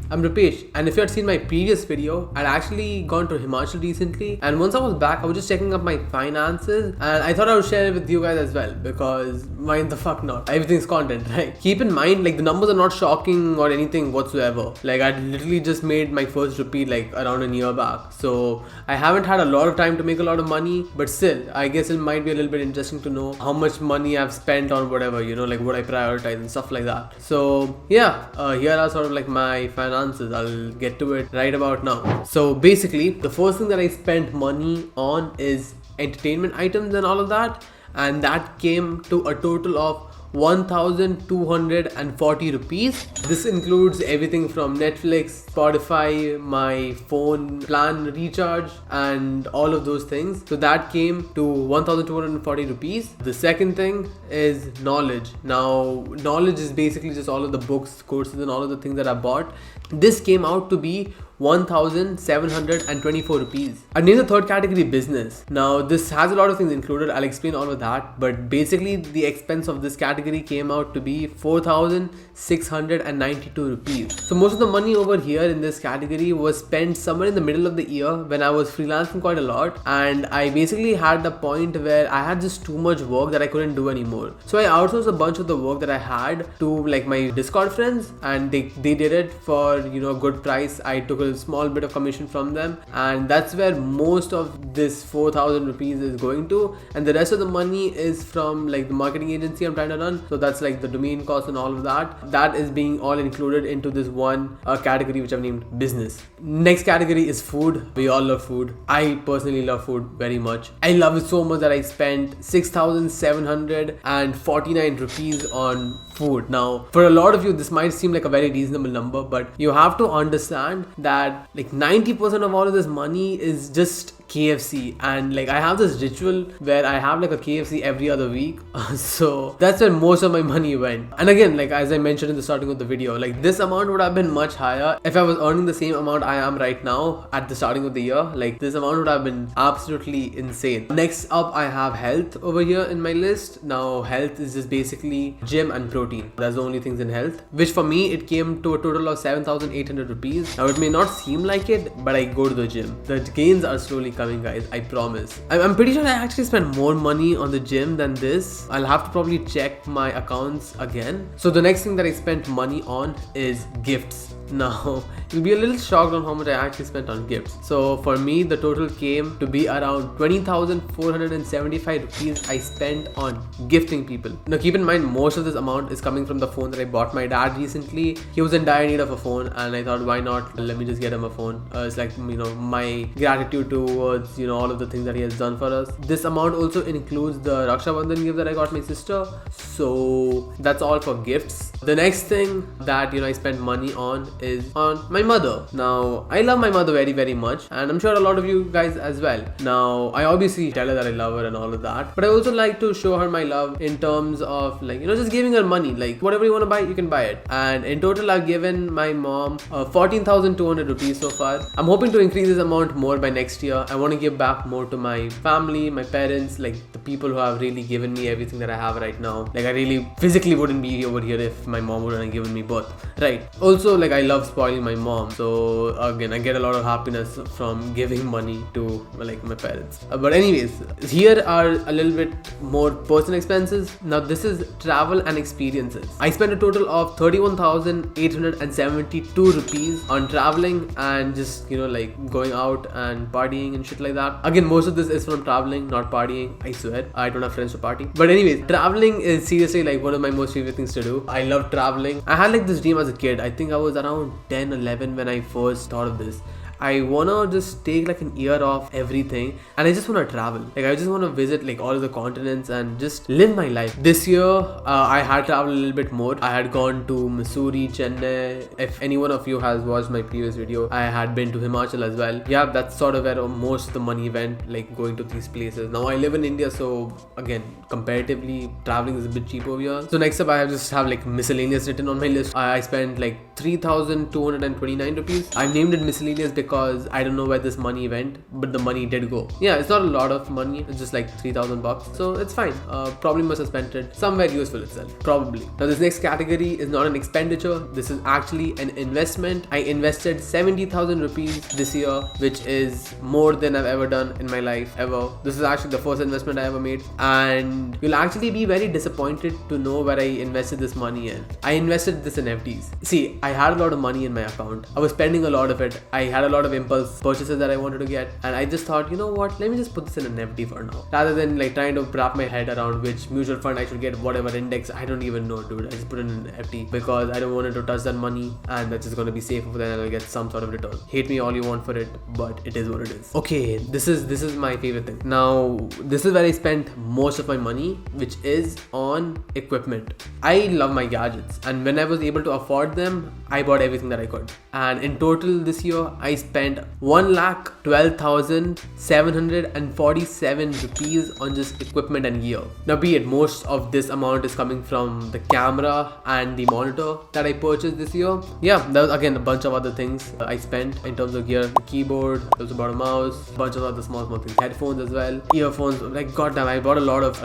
I'm Rupesh, and if you had seen my previous video, I'd actually gone to Himachal recently, and once I was back, I was just checking up my finances, and I thought I would share it with you guys as well, because why the fuck not? Everything's content, right? Keep in mind, like, the numbers are not shocking or anything whatsoever. Like, I literally just made my first rupee like around a year back, so I haven't had a lot of time to make a lot of money, but still, I guess it might be a little bit interesting to know how much money I've spent on whatever, like what I prioritize and stuff like that. So yeah, here are sort of like my finances. I'll get to it right about now. So basically, the first thing that I spent money on is entertainment items and all of that, and that came to a total of 1,240 rupees. This includes everything from Netflix, Spotify, my phone plan recharge, and all of those things. So that came to 1,240 rupees. The second thing is knowledge. Now, knowledge is basically just all of the books, courses, and all of the things that I bought. This came out to be 1,724 rupees. I named the third category business. Now this has a lot of things included. I'll explain all of that, but basically the expense of this category came out to be 4,692 rupees. So most of the money over here in this category was spent somewhere in the middle of the year when I was freelancing quite a lot, and I basically had the point where I had just too much work that I couldn't do anymore. So I outsourced a bunch of the work that I had to like my Discord friends, and they did it for a good price. I took a small bit of commission from them, and that's where most of this 4,000 rupees is going to, and the rest of the money is from like the marketing agency I'm trying to run. So that's like the domain cost and all of that is being all included into this one category which I've named business. Next category is food. We all love food. I personally love food very much. I love it so much that I spent 6,749 rupees on food. Now for a lot of you this might seem like a very reasonable number, but you have to understand that like 90% of all of this money is just KFC, and like I have this ritual where I have like a KFC every other week. So that's where most of my money went. And again, like as I mentioned in the starting of the video, like this amount would have been much higher if I was earning the same amount I am right now at the starting of the year. Like this amount would have been absolutely insane. Next up, I have health over here in my list. Now health is just basically gym and protein. That's the only things in health, which for me it came to a total of 7,800 rupees. Now it may not seem like it, but I go to the gym. The gains are slowly coming, guys, I promise. I'm pretty sure I actually spent more money on the gym than this. I'll have to probably check my accounts again. So the next thing that I spent money on is gifts. Now you'll be a little shocked on how much I actually spent on gifts. So for me, the total came to be around 20,475 rupees I spent on gifting people. Now keep in mind, most of this amount is coming from the phone that I bought my dad recently. He was in dire need of a phone, and I thought, why not, let me just get him a phone. It's like my gratitude towards all of the things that he has done for us. This amount also includes the Raksha Bandhan gift that I got my sister. So that's all for gifts. The next thing that I spent money on is on my mother. Now I love my mother very, very much, and I'm sure a lot of you guys as well. Now I obviously tell her that I love her and all of that, but I also like to show her my love in terms of like just giving her money. Like whatever you want to buy, you can buy it. And in total, I've given my mom 14,200 rupees so far. I'm hoping to increase this amount more by next year. I want to give back more to my family, my parents, like the people who have really given me everything that I have right now. Like I really physically wouldn't be over here if my mom wouldn't have given me birth, right? Also, like I love spoiling my mom, so again I get a lot of happiness from giving money to like my parents. But anyways, here are a little bit more personal expenses. Now this is travel and experiences. I spent a total of 31,872 rupees on traveling and just like going out and partying and shit like that. Again, most of this is from traveling, not partying. I swear, I don't have friends to party. But anyways, traveling is seriously like one of my most favorite things to do. I love traveling. I had like this dream as a kid. I think I was around 10, 11 when I first thought of this. I wanna just take like an year off everything, and I just wanna travel. Like I just wanna visit like all of the continents and just live my life. This year, I had traveled a little bit more. I had gone to Missouri, Chennai. If any one of you has watched my previous video, I had been to Himachal as well. Yeah, that's sort of where most of the money went, like going to these places. Now I live in India, so again, comparatively, traveling is a bit cheap over here. So next up, I just have like miscellaneous written on my list. I spent like 3,229 rupees. I named it Miscellaneous because I don't know where this money went, but the money did go. Yeah, it's not a lot of money. It's just like 3,000 bucks. So it's fine. Probably must have spent it somewhere useful itself. Probably. Now this next category is not an expenditure. This is actually an investment. I invested 70,000 rupees this year, which is more than I've ever done in my life ever. This is actually the first investment I ever made, and you'll actually be very disappointed to know where I invested this money in. I invested this in FDs. See, I had a lot of money in my account. I was spending a lot of it. I had a lot of impulse purchases that I wanted to get, and I just thought, you know what, let me just put this in an FD for now, rather than like trying to wrap my head around which mutual fund I should get, whatever index. I don't even know, dude. I just put it in an FD because I don't want it to touch that money, and that's just going to be safer for then, and I'll get some sort of return. Hate me all you want for it, but it is what it is. Okay, this is my favorite thing. Now this is where I spent most of my money, which is on equipment. I love my gadgets, and when I was able to afford them, I bought everything that I could. And in total this year, I spent 1,12,747 rupees on just equipment and gear. Now be it, most of this amount is coming from the camera and the monitor that I purchased this year. Yeah, there was again a bunch of other things I spent in terms of gear. The keyboard, there was about a mouse, a bunch of other small things, headphones as well, earphones. Like goddamn, I bought a lot of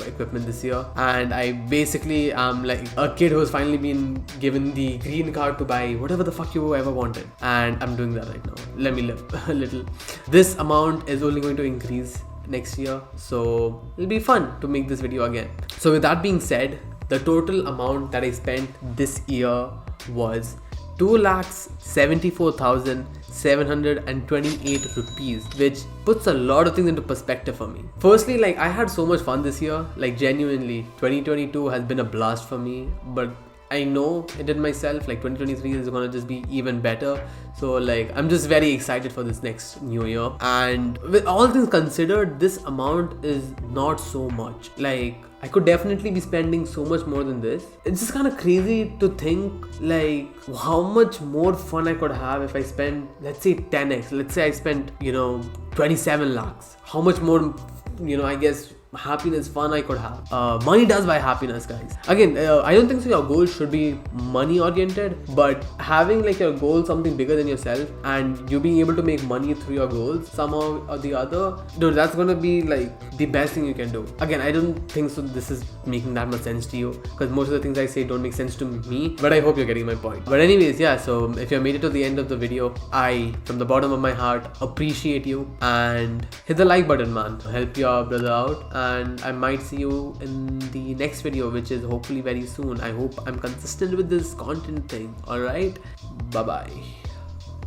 equipment this year, and I basically am like a kid who's finally been given the green card to buy whatever the fuck you ever wanted, and I'm doing that right now. Let me live a little. This amount is only going to increase next year, so it'll be fun to make this video again. So with that being said, the total amount that I spent this year was 2,74,728 rupees, which puts a lot of things into perspective for me. Firstly, like I had so much fun this year, like genuinely 2022 has been a blast for me, but I know it did myself. Like 2023 is gonna just be even better. So like I'm just very excited for this next new year. And with all things considered, this amount is not so much. Like I could definitely be spending so much more than this. It's just kind of crazy to think like how much more fun I could have if I spend, let's say 10x. Let's say I spent, 27 lakhs. How much more, I guess happiness, fun I could have. Money does buy happiness, guys. Again, I don't think so your goal should be money oriented, but having like your goal something bigger than yourself and you being able to make money through your goals somehow or the other, dude, that's gonna be like the best thing you can do. Again, I don't think so this is making that much sense to you, because most of the things I say don't make sense to me, but I hope you're getting my point. But anyways, yeah, so if you made it to the end of the video, I from the bottom of my heart appreciate you, and hit the like button, man. Help your brother out, and I might see you in the next video, which is hopefully very soon. I hope I'm consistent with this content thing. Alright, bye bye.